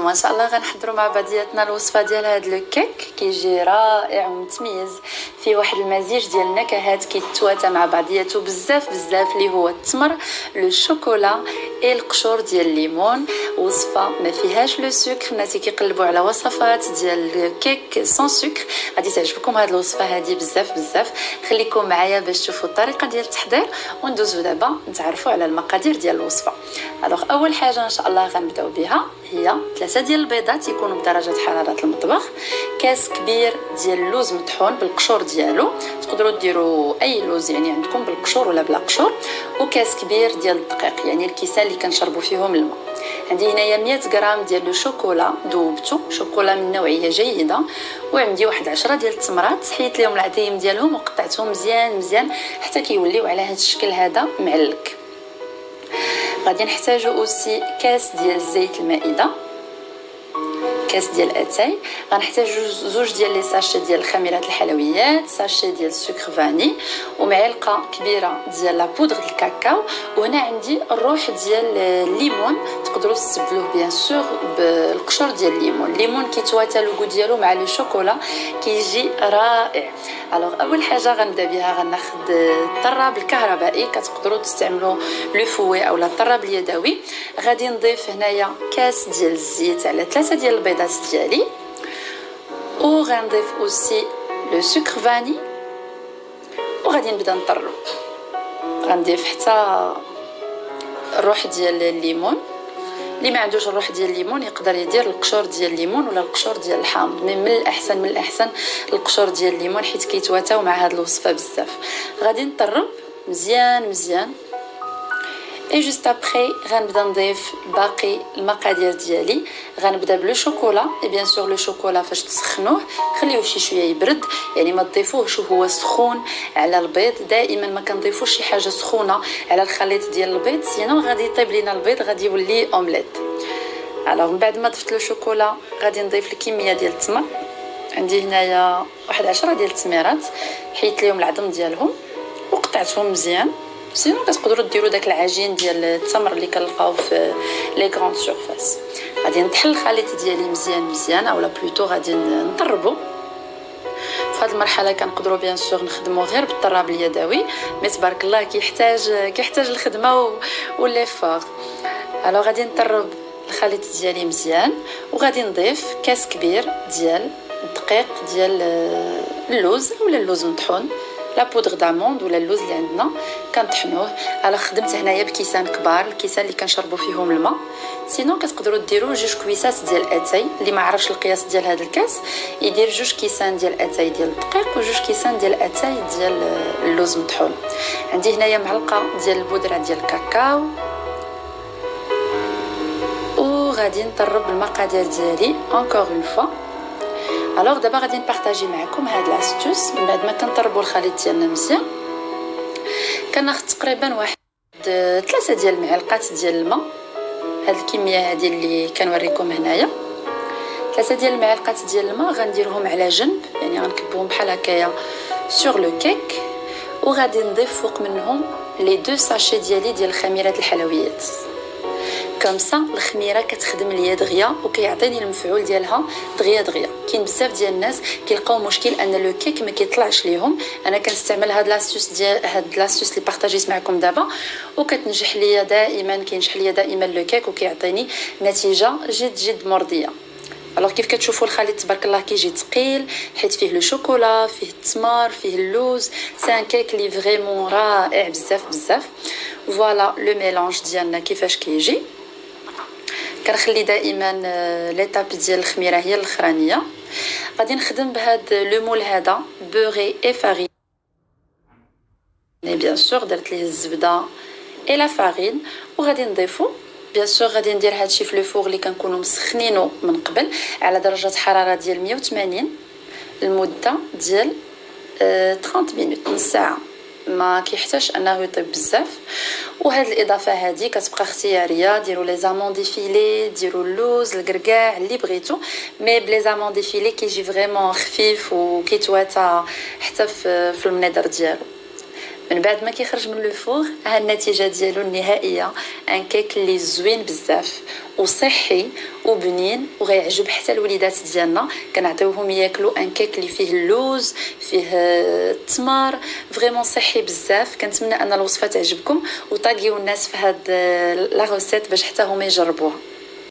اليوم ان شاء الله غنحضروا مع بعضياتنا الوصفه ديال هذا لو كيك كيجي رائع ومتميز، فيه واحد المزيج ديال النكهات كيتواتى مع بعضياتو بزاف بزاف اللي هو التمر لو شوكولا اي القشور ديال الليمون. وصفه ما فيهاش لو سكر، الناس كيقلبوا على وصفات ديال كيك سون سكر، غادي تعجبكم هذه الوصفه هذه بزاف بزاف. خليكم معايا باش تشوفوا الطريقه ديال التحضير وندوزو دابا نتعرفوا على المقادير ديال الوصفه. الوغ اول حاجه ان شاء الله غنبداو بها هي 3 ديال البيضات يكونوا بدرجه حراره المطبخ، كاس كبير ديال اللوز مطحون بالقشور ديالو، تقدروا ديروا اي لوز يعني عندكم بالقشور ولا بلا قشور، وكاس كبير ديال الدقيق يعني الكيسان اللي كنشربوا فيهم الماء. عندي هنايا 100 غرام ديال لو شوكولا ذوبته، شوكولا من نوعيه جيده، وعندي واحد 10 ديال التمرات حيت لهم العظيم ديالهم وقطعتهم مزيان مزيان حتى كيوليو على هذا الشكل هذا معلك. غادي نحتاجو اوسي كاس ديال الزيت المائده، كاس ديال اتاي، غنحتاجو زوج ديال لي ساشي ديال الخميرات الحلويات، ساشي ديال السكر فاني، ومعلقه كبيره ديال لا بودغ الكاكاو. وهنا عندي الروح ديال الليمون، تقدروا تستبدلوه بيان سور بالقشور ديال الليمون كيتواتى لوغو ديالو مع لو شوكولا كيجي رائع. الوغ اول حاجه غنبدا بها غناخذ الطراب الكهربائي، كتقدروا تستعملوا لو فوي اولا الطراب اليدوي. غادي نضيف هنايا كاس ديال الزيت على 3 ديال البيضات ديالي، وغنضيف اوسي لو سكر فاني، وغادي نبدا نطرب. غنضيف حتى الروح ديال الليمون، اللي ما عندوش الروح ديال الليمون يقدر يدير القشور ديال الليمون ولا القشور ديال الحامض، من الاحسن القشور ديال الليمون حيت كيتواتاو مع هذه الوصفه بزاف. غادي نطرب مزيان مزيان اي جوست ابري غنبدا نضيف باقي المقادير ديالي. غنبدا بلو شوكولا، اي بيان سور لو شوكولا فاش تسخنوه خليوه شويه يبرد، يعني ما تضيفوهش وهو سخون على البيض، دائما ما كنضيفوش شي حاجه سخونه على الخليط ديال البيض سينو غادي يطيب لينا البيض غادي يولي اومليت. الوغ من بعد ما ضفت لو شوكولا غادي نضيف الكميه ديال التمر، عندي هنايا واحد 10 ديال التميرات حيت ليهم العظم ديالهم وقطعتهم مزيان، سينو كتقدروا ديروا داك العجين ديال التمر اللي كنلقاو في لي غراند سورفاس. غادي نطحن الخليط ديالي مزيان مزيان اولا بلوتو غادي نطربو. في هذه المرحله كنقدروا بيان سور نخدموا غير بالطراب اليدوي، مي تبارك الله كيحتاج الخدمه وليفور. الو غادي نطرب الخليط ديالي مزيان، وغادي نضيف كاس كبير ديال الدقيق ديال اللوز ولا اللوز مطحون، لا بودغ داموند ولا اللوز اللي عندنا كنطحنوه. انا خدمت هنايا بكيسان كبار، الكيسان اللي كنشربوا فيهم الماء، سينو كتقدروا ديروا 2 كويسات ديال اتاي. اللي ما عرفش القياس ديال هذا الكاس يدير 2 كيسان ديال اتاي ديال الدقيق و2 كيسان ديال اتاي ديال اللوز مطحون. عندي هنايا معلقه ديال البودره ديال الكاكاو، وغادي نطرب المقادير ديالي اونكور اون فوا. الوغ دابا غادي نبارطاجي معكم هاد لاستوس. من بعد ما كنطربوا الخليط ديالنا مزيان كناخذ تقريبا واحد 3 ديال المعلقات ديال الماء، هاد الكميه هذه اللي كنوريكم هنايا 3 ديال المعلقات ديال الماء غنديرهم على جنب، يعني غنكبهم بحال هكايا سور لو كيك، وغادي نضيف فوق منهم لي 2 ساشي ديالي ديال الخميرات الحلويات. كمسا الخميره كتخدم ليا دغيا وكيعطيني المفعول ديالها دغيا دغيا. كاين بزاف ديال الناس كيلقاو مشكل ان لو كيك ما كيطلعش ليهم، انا كنستعمل هاد لاستوس اللي بارطاجيت معكم دابا وكتنجح ليا دائما، كينجح ليا دائما لو كيك وكيعطيني نتيجه جد مرضيه. الوغ كيف كتشوفوا الخليط تبارك الله كيجي ثقيل حيت فيه لو شوكولا، فيه التمر، فيه اللوز، سي ان كيك لي فريمون رائع بزاف. فوالا لو ميلانج ديالنا كيفاش كيجي. كنخلي دائما ليطاب ديال الخميره هي الاخرانيه. غادي نخدم بهاد لو مول هذا بوغي اي فارين، بيان سور درت ليه الزبده اي لا فارين، وغادي نضيفو بيان سور غادي ندير هادشي في لو فور اللي كنكونوا مسخنينو من قبل على درجه حراره ديال 180 لمده ديال 30 مينوت، نص ساعه، ما كيحتاجش انه يطيب بزاف. وهاد الاضافه هذه كتبقى اختياريه، ديروا لي زامون ديفيلي، ديروا اللوز، الكركاع اللي بغيتو، مي بلي زامون ديفيلي كيجي فريمون خفيف وكيتواتى حتى في المنظر ديالو. من بعد ما كيخرج من لو فور ها النتيجه ديالو النهائيه، ان كيك اللي زوين بزاف وصحي وبنين وغيعجب حتى الوليدات ديالنا. كنعطيوهم ياكلوا ان كيك اللي فيه اللوز، فيه التمر، فريمون صحي بزاف. كنتمنى ان الوصفه تعجبكم وطاقيو الناس في هاد لا روسيت باش حتى هما يجربوها.